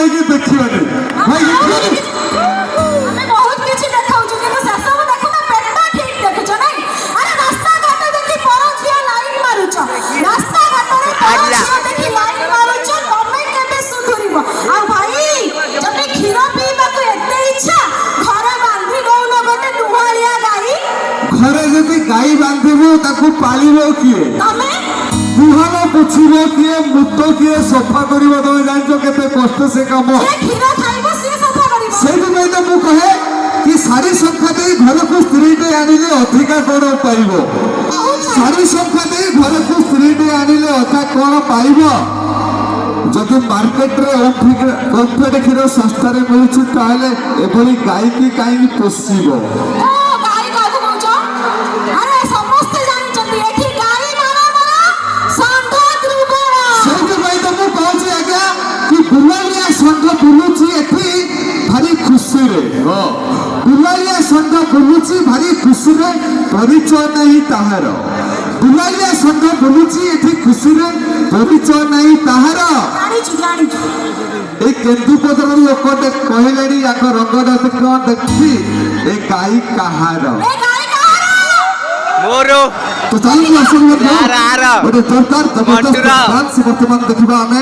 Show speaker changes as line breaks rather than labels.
ଯାଇକି ଦେଖିବାନି ଭାଇ ଦେଖିବାନି
ଆମେ ବହୁତ କିଛି ଦେଖାଉଛୁ କିନ୍ତୁ ସେସବୁ ଦେଖୁନା ପେଟ ଠିକ ଦେଖୁଛ ନାଇଁ ଆରେ ରାସ୍ତା ଘାଟ ଦେଖି ପର ଝିଅ ଲାଇନ ମାରୁଛ ରାସ୍ତା ଘାଟରେ ପର ଝିଅ ଦେଖି ଲାଇନ ମାରୁଛ ତମେ କେବେ ସୁଧୁରିବ ଆଉ ଭାଇ ଯଦି କ୍ଷୀର ପିଇବାକୁ ଏତେ ଇଚ୍ଛା ଘରେ ବାନ୍ଧି ଦଉନ ଗୋଟେ ଦୁହାଳିଆ ଗାଈ
ଘରେ ଯଦି ଗାଈ ବାନ୍ଧିବୁ ତାକୁ ପାଳିବ କିଏ
ତମେ
ଗୁହାଳ ପୋଛିବ କିଏ ମୁତ କିଏ ସଫା କରିବ ତମେ ଜାଣିଛ କେତେ କଷ୍ଟ ସେ କାମ
ଯିଏ କ୍ଷୀର ଖାଇବ ସିଏ ସଫା କରିବ
ସେଇଥିପାଇଁ ତ ମୁଁ କହେ କି ଶାଢ଼ୀ ସଂଖ୍ୟା ଦେଇ ଘରକୁ ସ୍ତ୍ରୀଟେ ଆଣିଲେ ଅଧିକା କଣ ପାଇବ ଶାଢ଼ୀ ସଂଖ୍ୟା ଦେଇ ଘରକୁ ସ୍ତ୍ରୀଟେ ଆଣିଲେ ଅଧିକା କଣ ପାଇବ ଯଦି ମାର୍କେଟରେ ଓମ୍ଫେଡ୍ କ୍ଷୀର ଶସ୍ତାରେ ମିଳୁଛି ତାହେଲେ ଏଭଳି ଗାଈକି କାହିଁକି ପୋଷିବ
ଗାଈ କାହାକୁ କହୁଛ ଆରେ ସମସ୍ତେ ଜାଣିଛନ୍ତି ଏଠି ଗାଈ ଷଣ୍ଢ ଦୁର୍ବଳ
ସେଇଥିପାଇଁ ତ ମୁଁ କହୁଛି ଆଜ୍ଞା କି ବୁଲାଳିଆ ଷଣ୍ଢ ବୁଲୁଛି ଏଠି ଭାରି ଖୁସିରେ ବୁଲାଳିଆ ଷଣ୍ଢ ବୁଲୁଛି ଭାରି ଖୁସିରେ ପରିଚୟ ନାହିଁ ତାହାର ବୁଲାଳିଆ ଷଣ୍ଢ ବୁଲୁଛି ଏଠି ଖୁସିରେ ପରିଚୟ ନାହିଁ ତାହାର
ଜାଣିଛୁ ଜାଣିଛୁ
এই କେନ୍ଦୁପଦାର ଲୋକଟେ କହିଲେଣି ୟାଙ୍କ ରଙ୍ଗଟା କଣ ଦେଖିଛି ଏ ଗାଈ କାହାର
ଏ ଗାଈ କାହାର
ମୋର
তো ଚାଲନ୍ତୁ ଆସନ୍ତୁ
ଆର
ଗୋଟେ ଜୋରଦାର ଜବରଦସ୍ତ ଡାନ୍ସ ବର୍ତ୍ତମାନ ଦେଖିବା ଆମେ